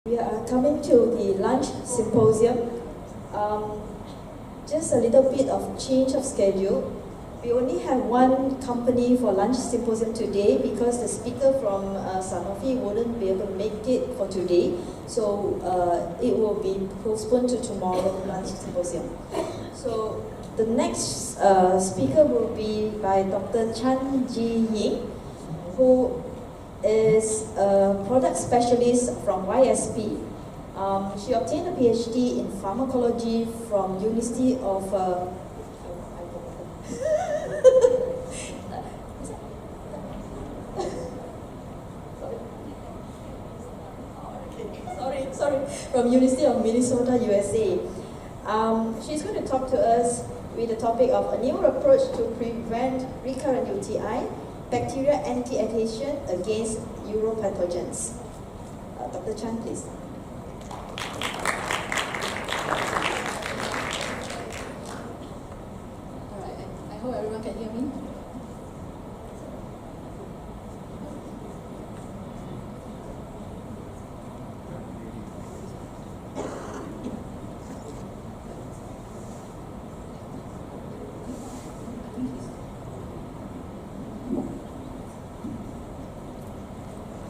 We are coming to the lunch symposium. Just a little bit of change of schedule. We only have one company for lunch symposium today because the speaker from Sanofi wouldn't be able to make it for today. So it will be postponed to tomorrow lunch symposium. So the next speaker will be by Dr. Jie Ying, who is a product specialist from YSP. She obtained a PhD in pharmacology from University of from University of Minnesota, USA. She's going to talk to us with the topic of a new approach to prevent recurrent UTI, bacterial anti-adhesion against Uropathogens. Dr. Chan, please. All right, I hope everyone can hear me.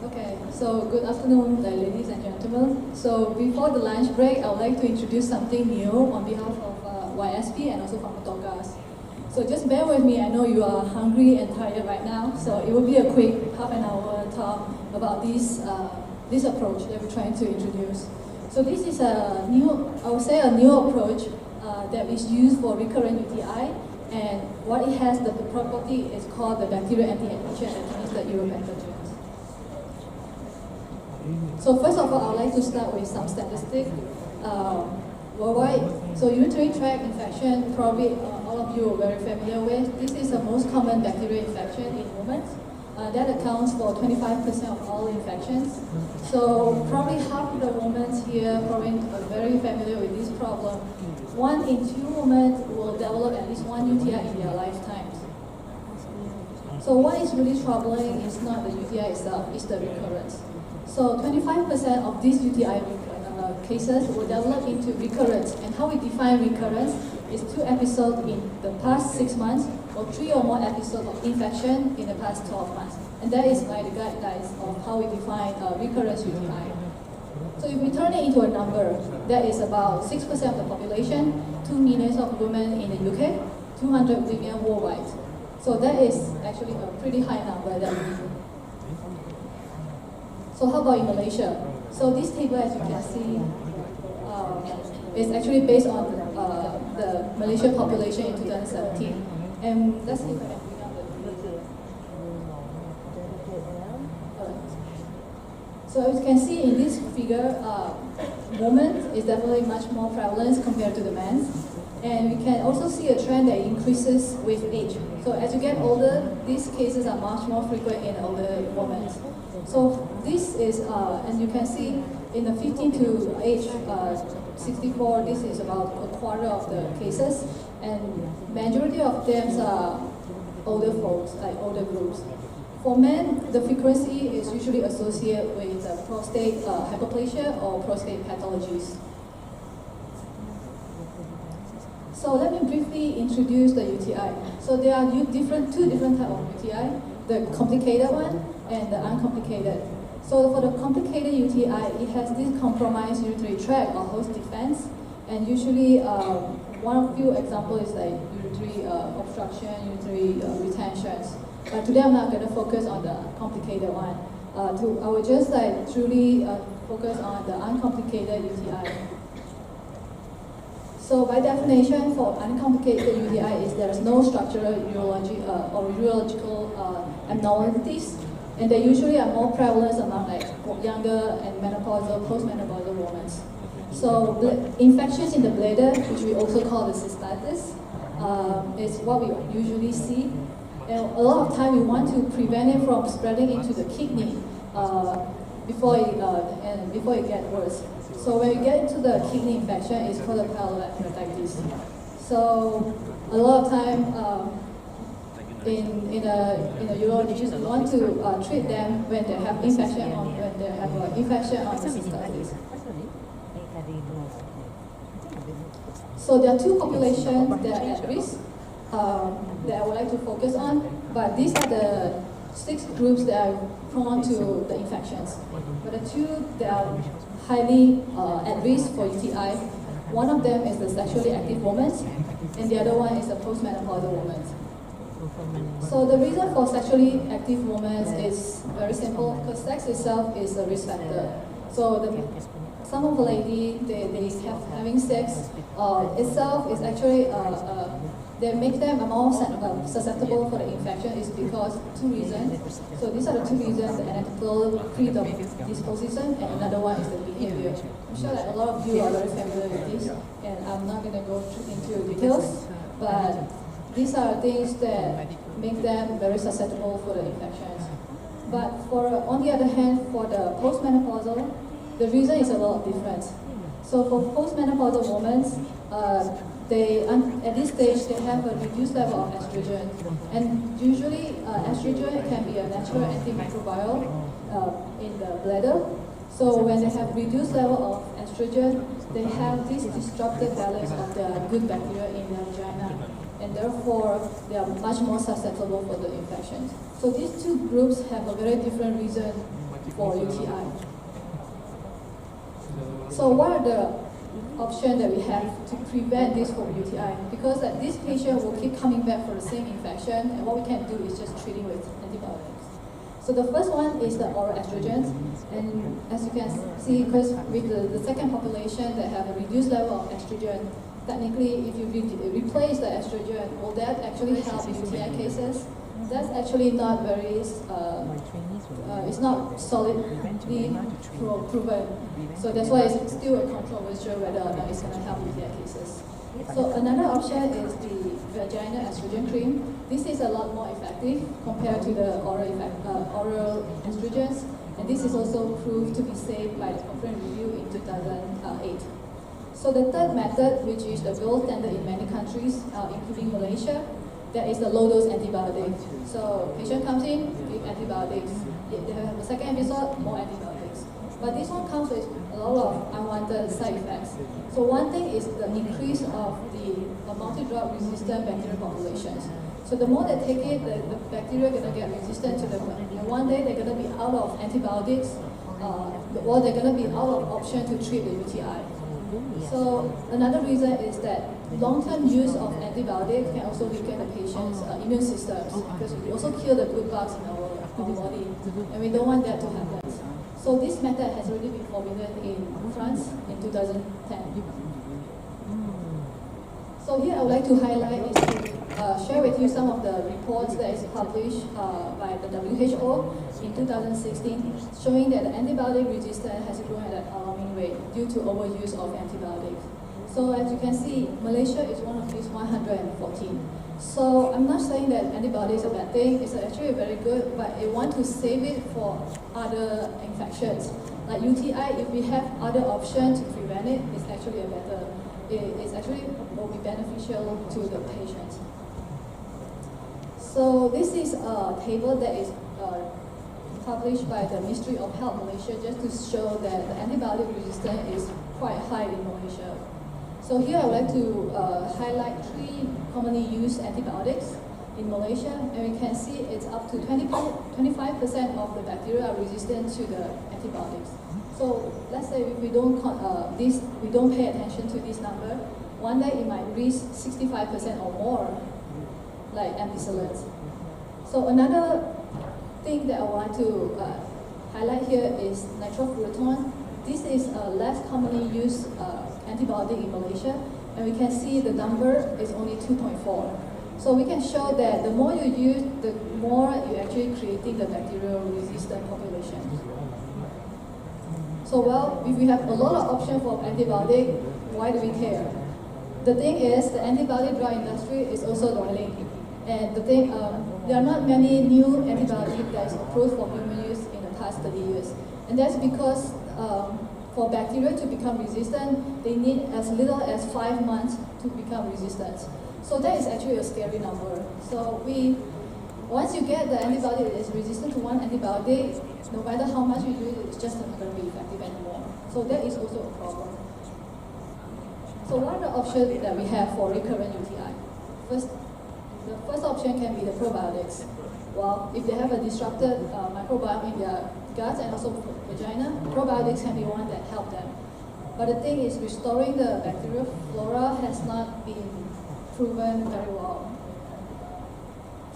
Okay, so good afternoon, ladies and gentlemen. So before the lunch break, I would like to introduce something new on behalf of YSP and also Pharmatogas. So just bear with me, I know you are hungry and tired right now, so it will be a quick half-an-hour talk about this approach that we're trying to introduce. So this is a new, I would say a new approach that is used for recurrent UTI, and what it has, the property is called the bacterial anti-adhesion against the Uropathogens. So first of all, I would like to start with some statistics worldwide. So urinary tract infection, probably all of you are very familiar with. This is the most common bacterial infection in women. That accounts for 25% of all infections. So probably half of the women here probably are very familiar with this problem. 1 in 2 women will develop at least one UTI in their lifetimes. So what is really troubling is not the UTI itself, it's the recurrence. So 25% of these UTI cases will develop into recurrence. And how we define recurrence is 2 episodes in the past 6 months or 3 or more episodes of infection in the past 12 months. And that is by the guidelines of how we define recurrence UTI. So if we turn it into a number, that is about 6% of the population, 2 million of women in the UK, 200 million worldwide. So that is actually a pretty high number that we do. So how about in Malaysia? So this table, as you can see, is actually based on the Malaysian population in 2017. And let's see if I can bring up the So as you can see in this figure, women is definitely much more prevalent compared to the men. And we can also see a trend that increases with age. So as you get older, these cases are much more frequent in older women. So this is, and you can see in the 15 to age 64, this is about a quarter of the cases, and majority of them are older folks, like older groups. For men, the frequency is usually associated with prostate hyperplasia or prostate pathologies. So let me briefly introduce the UTI. So there are two different types of UTI, the complicated one and the uncomplicated. So for the complicated UTI, it has this compromised urinary tract or host defense, and usually one few examples is like urinary obstruction, urinary retentions. Today I'm not going to focus on the complicated one. I will just like truly focus on the uncomplicated UTI. So by definition, for uncomplicated UTI is there is no structural urology or urological abnormalities, and they usually are more prevalent among like younger and menopausal, postmenopausal women. So infections in the bladder, which we also call the cystitis, is what we usually see. And a lot of time we want to prevent it from spreading into the kidney before it gets worse. So when we get into the kidney infection, it's called a pyelonephritis. So a lot of time in a urologist, we want to treat them when they have infection on the cystitis. So there are two populations that are at risk that I would like to focus on, but these are the 6 groups that are prone to the infections. But the 2 that are highly at risk for UTI, one of them is the sexually active women, and the other one is the postmenopausal woman. So the reason for sexually active women is very simple, because sex itself is a risk factor. So some of the ladies, they have having sex itself is actually they make them more susceptible for the infection is because 2 reasons. So these are the 2 reasons: the anatomical predisposition, and another one is the behavior. I'm sure that a lot of you are very familiar with this, and I'm not going to go into details, but these are things that make them very susceptible for the infections. But on the other hand, for the postmenopausal, the reason is a lot different. So for postmenopausal women, at this stage, they have a reduced level of estrogen. And usually, estrogen can be a natural antimicrobial in the bladder. So when they have reduced level of estrogen, they have this disrupted balance of the good bacteria in their vagina. And therefore, they are much more susceptible for the infections. So these 2 groups have a very different reason for UTI. So what are the options that we have to prevent this from UTI? Because this patient will keep coming back for the same infection, and what we can do is just treating with antibiotics. So the first one is the oral estrogens, and as you can see, because with the second population that have a reduced level of estrogen, technically if you replace the estrogen, will that actually help UTI cases? That's actually not very, it's not solidly proven. So that's why it's still a controversial whether or not it's going to help UTI cases. So another option is the vaginal estrogen cream. This is a lot more effective compared to the oral estrogens, and this is also proved to be safe by the Cochrane review in 2008. So the third method, which is the gold standard in many countries, including Malaysia, that is the low-dose antibiotic. So patient comes in, give antibiotics. If they have a second episode, more antibiotics. But this one comes with a lot of unwanted side effects. So one thing is the increase of the multi-drug resistant bacterial populations. So the more they take it, the bacteria are going to get resistant to them. And one day they're going to be out of antibiotics, or they're going to be out of option to treat the UTI. So another reason is that long-term use of antibiotics can also weaken the patient's immune systems, because we also kill the good bugs in our body, and we don't want that to happen. So this method has already been forbidden in France in 2010. So here I would like to highlight is to share with you some of the reports that is published by the WHO in 2016, showing that the antibiotic resistance has grown at an alarming rate due to overuse of antibiotics. So as you can see, Malaysia is one of these 114. So I'm not saying that antibiotics are a bad thing, it's actually very good, but I want to save it for other infections. Like UTI, if we have other options to prevent it, it's actually it's actually will be beneficial to the patient. So this is a table that is published by the Ministry of Health Malaysia, just to show that the antibiotic resistance is quite high in Malaysia. So here I would like to highlight 3 commonly used antibiotics in Malaysia, and we can see it's up to 25% of the bacteria are resistant to the antibiotics. So let's say if we don't pay attention to this number, one day it might reach 65% or more, like ampicillins. So another thing that I want to highlight here is nitrofurantoin. This is a less commonly used antibiotic in Malaysia, and we can see the number is only 2.4. So we can show that the more you use, the more you're actually creating the bacterial resistant population. So well, if we have a lot of options for antibiotic, why do we care? The thing is, the antibiotic drug industry is also dwindling. And the thing, there are not many new antibiotics that is approved for human use in the past 30 years. And that's because for bacteria to become resistant, they need as little as 5 months to become resistant. So that is actually a scary number. So we once you get the antibody that is resistant to one antibiotic, no matter how much you do it, it's just not going to be effective anymore. So that is also a problem. So what are the options that we have for recurrent UTI? The first option can be the probiotics. Well, if they have a disrupted microbiome in their gut and also vagina, probiotics can be one that help them. But the thing is, restoring the bacterial flora has not been proven very well.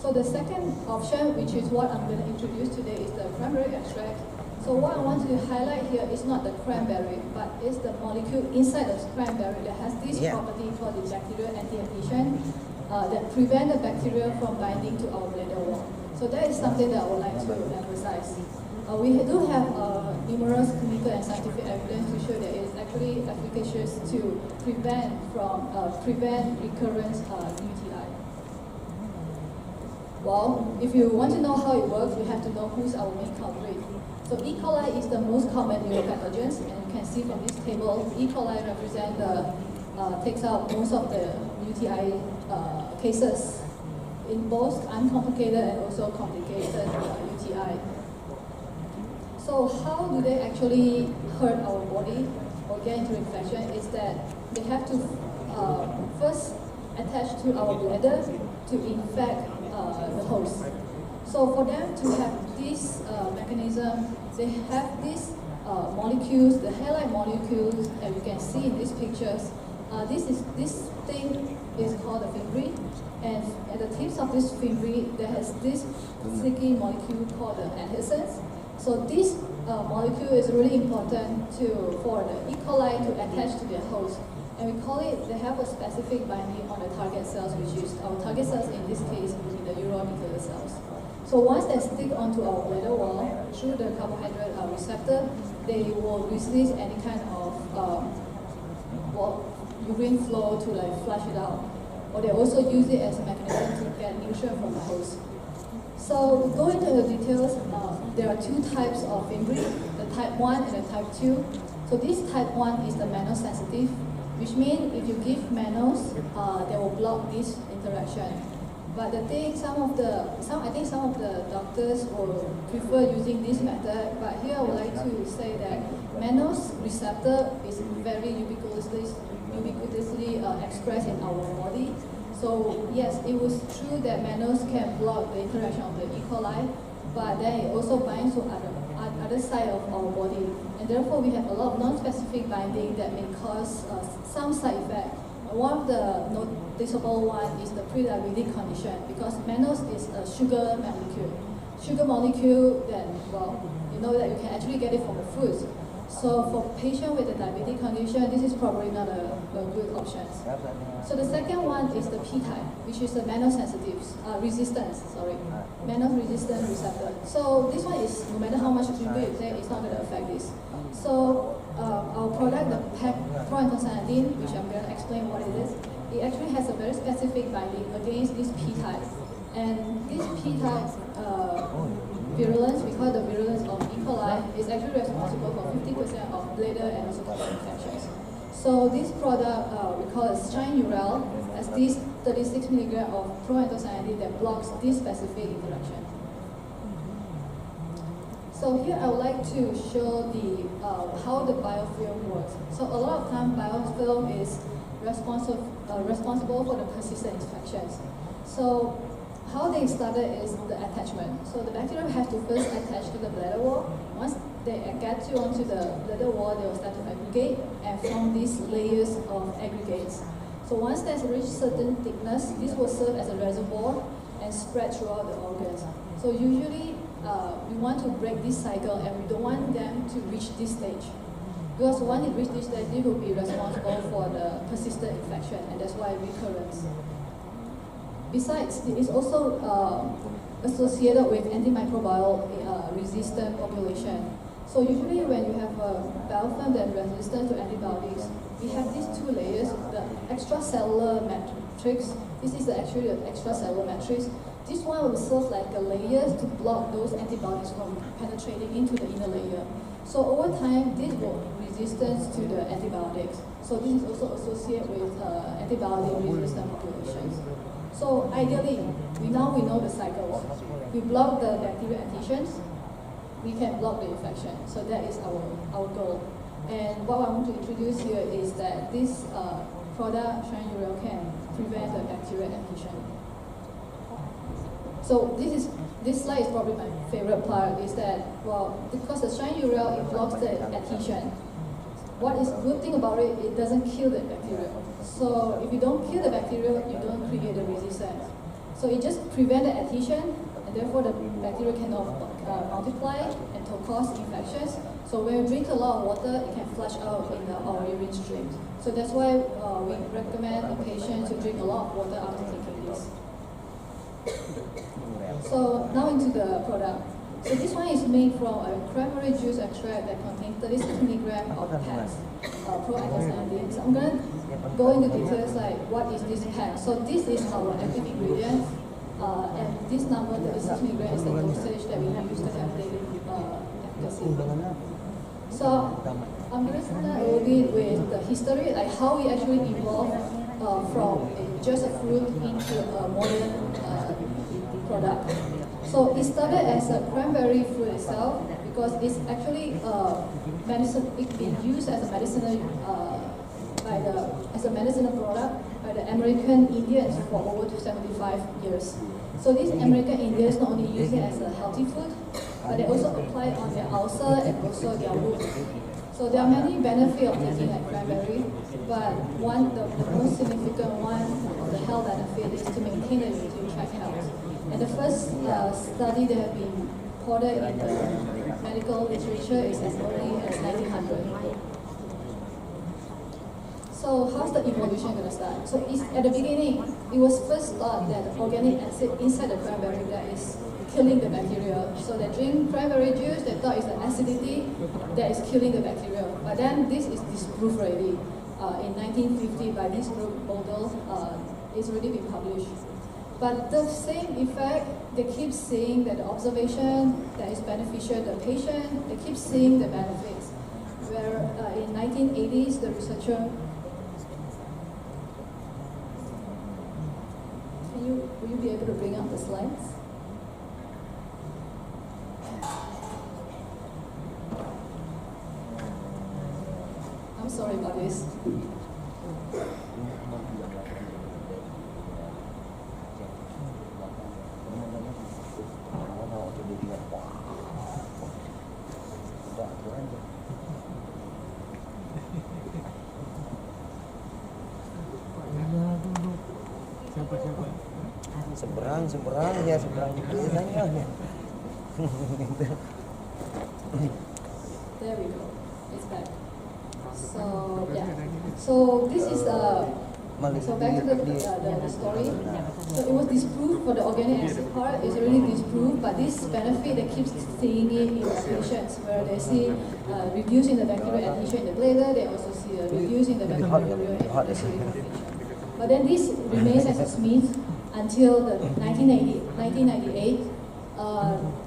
So the second option, which is what I'm going to introduce today, is the cranberry extract. So what I want to highlight here is not the cranberry, but it's the molecule inside the cranberry that has this property called the bacterial anti-adhesion that prevent the bacteria from binding to our bladder wall. So that is something that I would like to emphasize. We do have numerous clinical and scientific evidence to show that it is actually efficacious to prevent recurrent UTI. Well, if you want to know how it works, you have to know who's our main culprit. So E. coli is the most common Uropathogens, and you can see from this table, E. coli takes out most of the UTI cases in both uncomplicated and also complicated UTI. So how do they actually hurt our body or get into infection is that they have to first attach to our bladder to infect the host. So for them to have this mechanism, they have these molecules, the hair-like molecules that you can see in these pictures. This thing is called a fimbriae, and at the tips of this fimbriae, there has this sticky molecule called the adhesins. So this molecule is really important for the E. coli to attach to their host. And we call it, they have a specific binding on the target cells, which is our target cells in this case will be the uropathogen cells. So once they stick onto our bladder wall through the carbohydrate receptor, they will release any kind of urine flow to flush it out. Or they also use it as a mechanism to get nutrient from the host. So going into the details, there are two types of fimbriae, the type 1 and the type 2. So this type 1 is the mannose-sensitive, which means if you give mannose, they will block this interaction. But the thing, I think some of the doctors will prefer using this method. But here I would like to say that mannose receptor is very ubiquitously expressed in our body. So yes, it was true that mannose can block the interaction of the E. coli, but then it also binds to other side of our body, and therefore we have a lot of non-specific binding that may cause some side effect. One of the noticeable one is the pre-diabetic condition, because mannose is a sugar molecule. Sugar molecule that, well, you know that you can actually get it from the foods. So for patients with a diabetic condition, this is probably not a good option. So the second one is the P-type, which is the mannose-sensitive mannose-resistant receptor. So this one is, no matter how much you take, it's not going to affect this. So our product, the proanthocyanidin, which I'm going to explain what it is, it actually has a very specific binding against this P-type. And this P-type virulence, we call the virulence of E. coli, is actually responsible for 50% of bladder and also kidney infections. So this product, we call it Shine Urel, as this 36 mg of proanthocyanidin that blocks this specific interaction. So here I would like to show how the biofilm works. So a lot of time biofilm is responsible for the persistent infections. So how they started is the attachment. So the bacteria have to first attach to the bladder wall. Once they get onto the bladder wall, they will start to aggregate and form these layers of aggregates. So once there's reached certain thickness, this will serve as a reservoir and spread throughout the organs. So usually we want to break this cycle, and we don't want them to reach this stage. Because once it reaches this stage, it will be responsible for the persistent infection, and that's why recurrence. Besides, it is also associated with antimicrobial resistant population. So usually when you have a biofilm that is resistant to antibiotics, we have these two layers, the extracellular matrix. This is actually the extracellular matrix. This one will serve like a layer to block those antibiotics from penetrating into the inner layer. So over time, this will resistance to the antibiotics. So this is also associated with antibiotic-resistant populations. So ideally, we know the cycles. We block the bacterial adhesions, we can block the infection. So that is our goal. And what I want to introduce here is that this product, Shine can prevent the bacterial adhesion. So this slide is probably my favorite part, is that, well, because the Shine Urel, it blocks the adhesion. What is good thing about it, it doesn't kill the bacteria. So if you don't kill the bacteria, you don't create the resistance. So it just prevents the adhesion, and therefore the bacteria cannot multiply and to cause infections. So when you drink a lot of water, it can flush out in our urine stream. So that's why we recommend a patient to drink a lot of water after taking this. So now into the product. So this one is made from a cranberry juice extract that contains 36 milligrams of PAC, pro-anti-adhesion. So I'm going to go into details like what is this PAC. So this is our active ingredient, and this number, 36 milligrams, is the dosage that we use to have daily efficacy. So I'm going to start a little bit with the history, like how we actually evolved from just a fruit into a modern product. So it started as a cranberry fruit itself because it's actually medicine. It's been used as a medicinal as a medicinal product by the American Indians for over 75 years. So these American Indians not only use it as a healthy food, but they also apply it on their ulcer and also their wound. So there are many benefits of taking like cranberry, but the most significant one of the health benefit is to maintain the urinary tract health. And the first study that have been reported in the medical literature is as early as 1900. So how's the evolution going to start? So at the beginning, it was first thought that the organic acid inside the cranberry that is killing the bacteria. So they drink cranberry juice, they thought it's the acidity that is killing the bacteria. But then this is disproved already. In 1950 by this group, Bodel, it's already been published. But the same effect, they keep seeing that the observation that is beneficial to the patient, they keep seeing the benefits. Where in 1980s, the researcher, will you be able to bring up the slides? I'm sorry about this. Seberang ya, seberang biasanya. There we go. It's back. So yeah. So this is so back to the story. So it was disproved for the organic acid part. It's already disproved, but this benefit they keep seeing it in the patients where they see reducing the bacterial adhesion in the bladder. They also see reducing the bacterial adhesion in the patient. But then this remains as a myth until the 1998.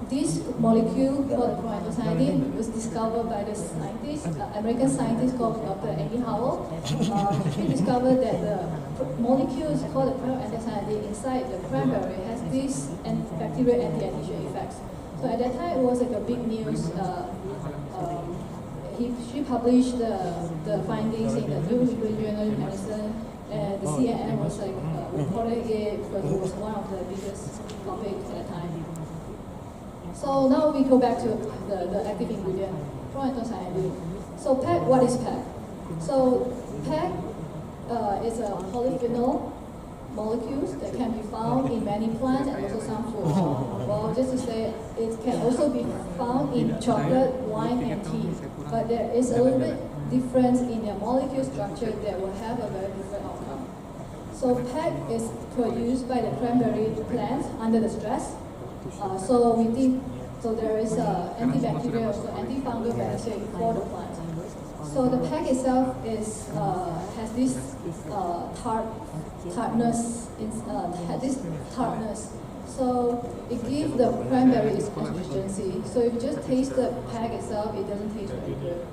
This molecule called pro-anthocyanidin was discovered by the scientist, American scientist called Dr. Andy Howell. She discovered that the molecules called the pro-anthocyanidin inside the cranberry has these bacterial anti-adhesion effects. So at that time it was like a big news. She published the findings in the New England Journal of Medicine, and the CNN was like reporting it because it was one of the biggest topics at the time. So now we go back to the active ingredient, pro-anthocyanidin. So PAC, what is PAC? So PAC is a polyphenol molecules that can be found in many plants and also some foods. Well, just to say, it can also be found in chocolate, wine, and tea. But there is a little bit difference in their molecule structure that will have a very different outcome. So PAC is produced by the cranberry plant under the stress. So there is antibacterial, so antifungal benefit for the plant. So the PAC itself is has this tartness. So it gives the cranberry its astringency. So if you just taste the PAC itself, it doesn't taste very good.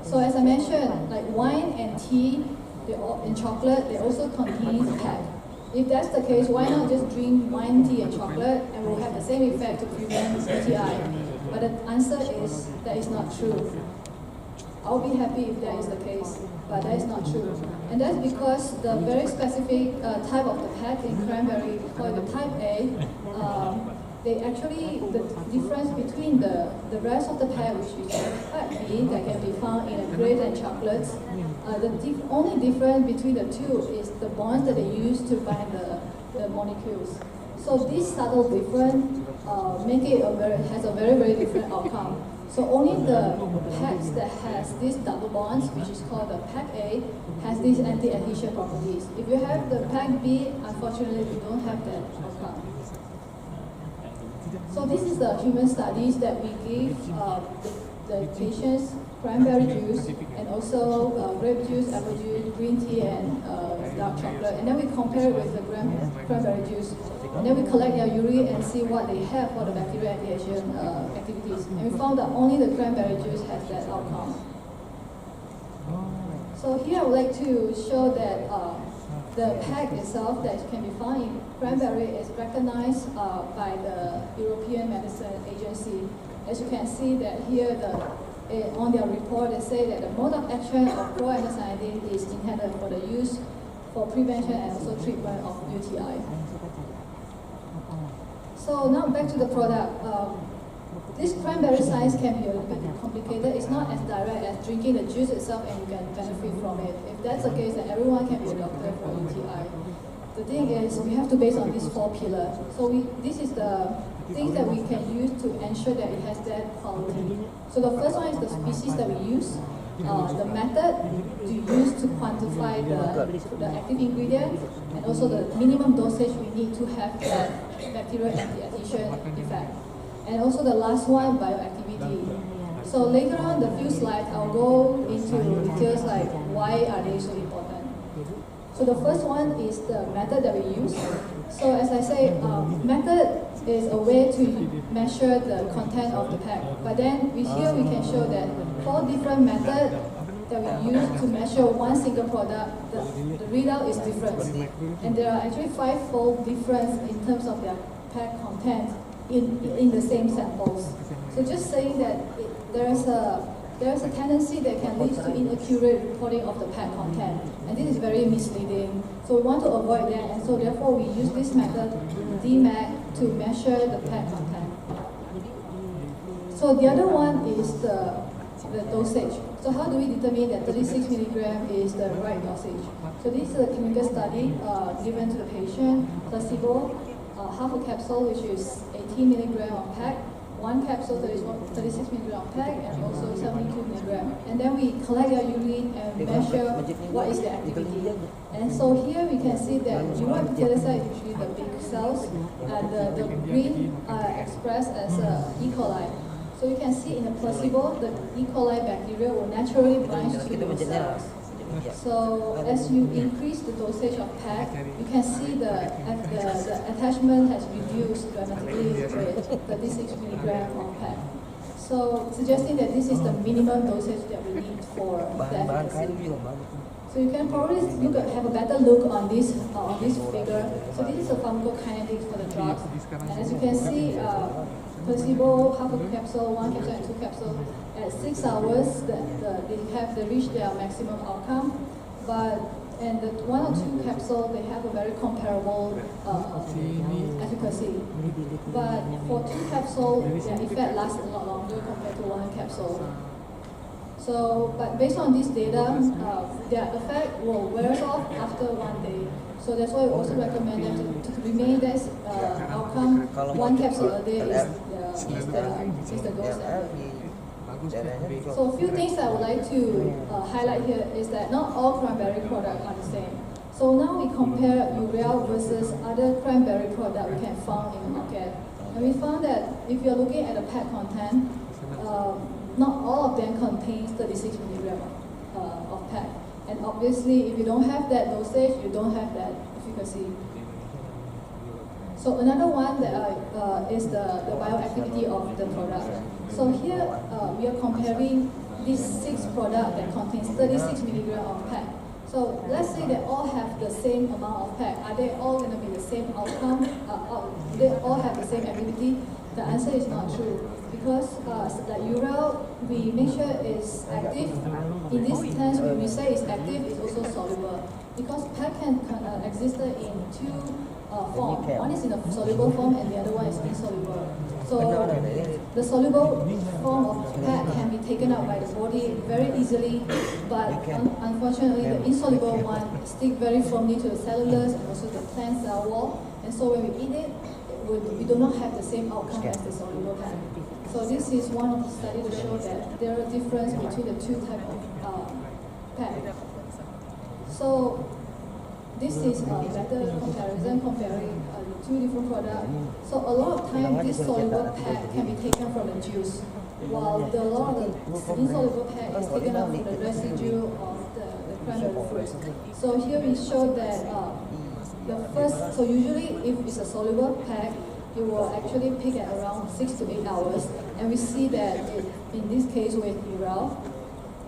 So as I mentioned, like wine and tea and chocolate, they also contain PEG. If that's the case, why not just drink wine, tea, and chocolate, and we'll have the same effect to prevent UTI? But the answer is that is not true. I'll be happy if that is the case, but that is not true. And that's because the very specific type of the PEG in cranberry, called the type A, they actually, the difference between the rest of the PEG, which is type B, that can be found in a grape and chocolates, the only difference between the two is the bonds that they use to bind the molecules. So this subtle difference make it has a very, very different outcome. So only the PEGs that has these double bonds, which is called the PEG A, has these anti-adhesion properties. If you have the PEG B, unfortunately, you don't have that outcome. So this is the human studies that we give the patients cranberry juice and also grape juice, apple juice, green tea, and dark chocolate. And then we compare it with the cranberry juice. And then we collect their urine and see what they have for the bacterial anti-adhesion activities. And we found that only the cranberry juice has that outcome. So here I would like to show that the PEG itself that can be found in cranberry is recognized by the European Medicine Agency. As you can see that here on their report they say that the mode of action of pro-anthocyanidin is intended for the use for prevention and also treatment of UTI. So now back to the product. This cranberry science can be a bit complicated. It's not as direct as drinking the juice itself and you can benefit from it. If that's the case, then everyone can be a doctor for UTI. The thing is, we have to base on these 4 pillars. So this is the things that we can use to ensure that it has that quality. So the first one is the species that we use, the method to use to quantify the active ingredient, and also the minimum dosage we need to have that bacterial anti-adhesion effect. And also the last one, bioactivity. So later on the few slides, I'll go into details like why are they so important. So the first one is the method that we use. So as I say, method is a way to measure the content of the PEG. But then here we can show that 4 different methods that we use to measure one single product, the readout is different. And there are actually 5-fold difference in terms of their PEG content in the same samples. So just saying that there is a tendency that can lead to inaccurate reporting of the PEG content, and this is very misleading. So we want to avoid that, and so therefore we use this method, DMAC, to measure the PEG content. So the other one is the dosage. So how do we determine that 36 milligram is the right dosage? So this is a clinical study given to the patient, placebo, half a capsule, which is 18 milligram of PEG, 1 capsule, 36 milligram of PEG, and also 72 milligram. And then we collect their urine and measure what is the activity. And so here we can see that Uropathogens is usually the big cells, and the green are expressed as E. coli. So you can see in the placebo, the E. coli bacteria will naturally bind to those cells. So as you increase the dosage of PEG, you can see the attachment has reduced dramatically with 36 milligram of PEG. So suggesting that this is the minimum dosage that we need for the efficacy. So you can probably have a better look on this figure. So this is the pharmacokinetics for the drugs. And as you can see, placebo, half a capsule, 1 capsule, and 2 capsules. At 6 hours, they reach their maximum outcome. And the 1 or 2 capsules, they have a very comparable efficacy. But for 2 capsules, their effect lasts a lot longer compared to 1 capsule. So, but based on this data, their effect will wear off after 1 day. So that's why we also recommend them to remain this outcome. 1 capsule a day is the gold standard. So a few things I would like to highlight here is that not all cranberry products are the same. So now we compare urea versus other cranberry products we can find in the market. And we found that if you're looking at the PEG content, not all of them contains 36 milligram of PEG. And obviously, if you don't have that dosage, you don't have that efficacy. So another one that is the bioactivity of the product. So here we are comparing these 6 products that contains 36 milligrams of PEG. So let's say they all have the same amount of PEG. Are they all going to be the same outcome? Do they all have the same activity? The answer is not true. Because the Ural, we make sure it's active. In this sense, when we say it's active, it's also soluble. Because PEG can exist in 2 forms. One is in a soluble form and the other one is insoluble. So the soluble form of PEG can be taken out by the body very easily, but unfortunately the insoluble one sticks very firmly to the cellulose and also the plant cell wall. And so when we eat it, we do not have the same outcome as the soluble PEG. So this is one of the studies to show that there are differences between the 2 types of PEG. So this is a better comparison comparing the 2 different products. So a lot of time this soluble PEG can be taken from the juice, while a lot of the insoluble PEG is taken out from the residue of the cranberry fruit. So here we show that so usually if it's a soluble PEG, you will actually pick at around 6 to 8 hours, and we see that in this case with Ural.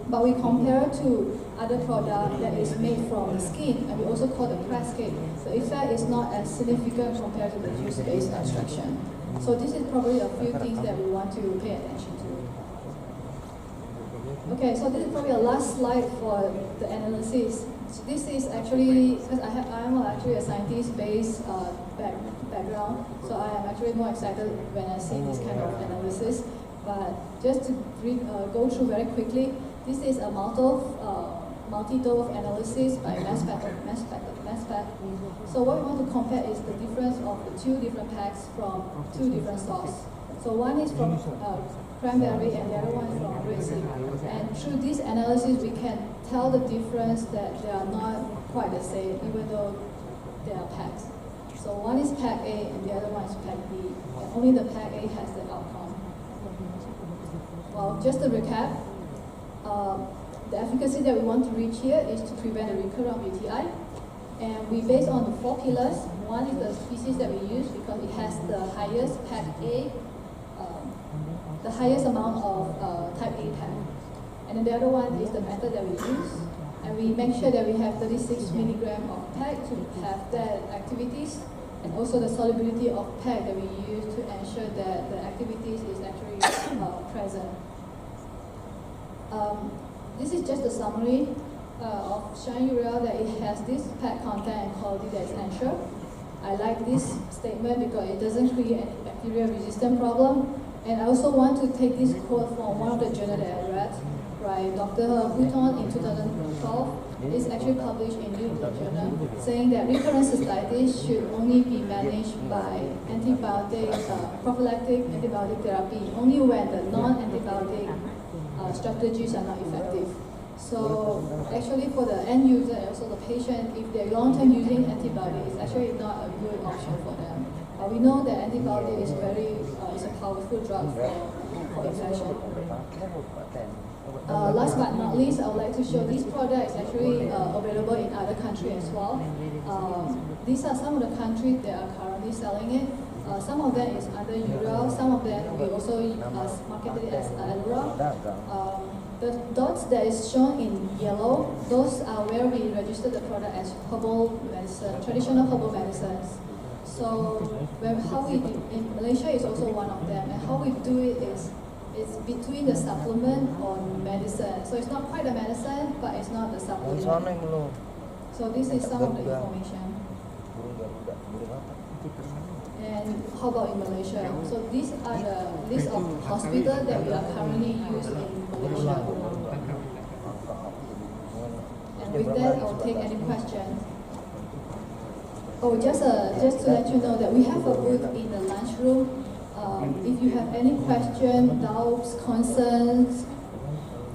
But we compare to other product that is made from the skin, and we also call the pressed cake. The effect is not as significant compared to the juice-based extraction. So this is probably a few things that we want to pay attention to. Okay, so this is probably a last slide for the analysis. So this is actually, because I'm actually a scientist-based background, so I am actually more excited when I see this kind of analysis. But just to go through very quickly, this is a multi-dose analysis by mass spec. So what we want to compare is the difference of the 2 different PEGs from 2 different sources. So one is from cranberry and the other one is from rapeseed. And through this analysis, we can tell the difference that they are not quite the same, even though they are PEGs. So one is PEG A and the other one is PEG B, and only the PEG A has the outcome. Well, just to recap, the efficacy that we want to reach here is to prevent a recurrent UTI. And we base on the 4 pillars. One is the species that we use because it has the highest PEG A, the highest amount of type A PEG. And then the other one is the method that we use. And we make sure that we have 36 milligrams of PEG to have that activities, and also the solubility of PEG that we use to ensure that the activities is actually present. This is just a summary of shine Ural that it has this PEG content and quality that is ensured. I like this statement because it doesn't create any bacterial resistant problem. And I also want to take this quote from one of the journals that I read by Dr. Bouton in 2012. It's actually published in New England Journal, saying that recurrent cystitis should only be managed by prophylactic antibiotic therapy only when the non-antibiotic strategies are not effective. So actually for the end user and also the patient, if they're long-term using antibiotics, it's actually not a good option for them. We know that antibiotic is is a powerful drug for infection. Last but not least, I would like to show this product is actually available in other countries as well. These are some of the countries that are currently selling it. Some of them is under Ural, some of them we also marketed as Adderall. The dots that is shown in yellow, those are where we registered the product as herbal medicine, traditional herbal medicines. So how we do, in Malaysia is also one of them, and how we do it is it's between the supplement or medicine. So it's not quite a medicine, but it's not the supplement. So this is some of the information. And how about in Malaysia? So these are the list of hospitals that we are currently using in Malaysia. And with that, I'll take any questions. Oh, just to let you know that we have a booth in the lunchroom. If you have any questions, doubts, concerns,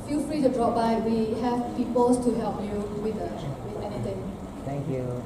feel free to drop by. We have people to help you with anything. Thank you.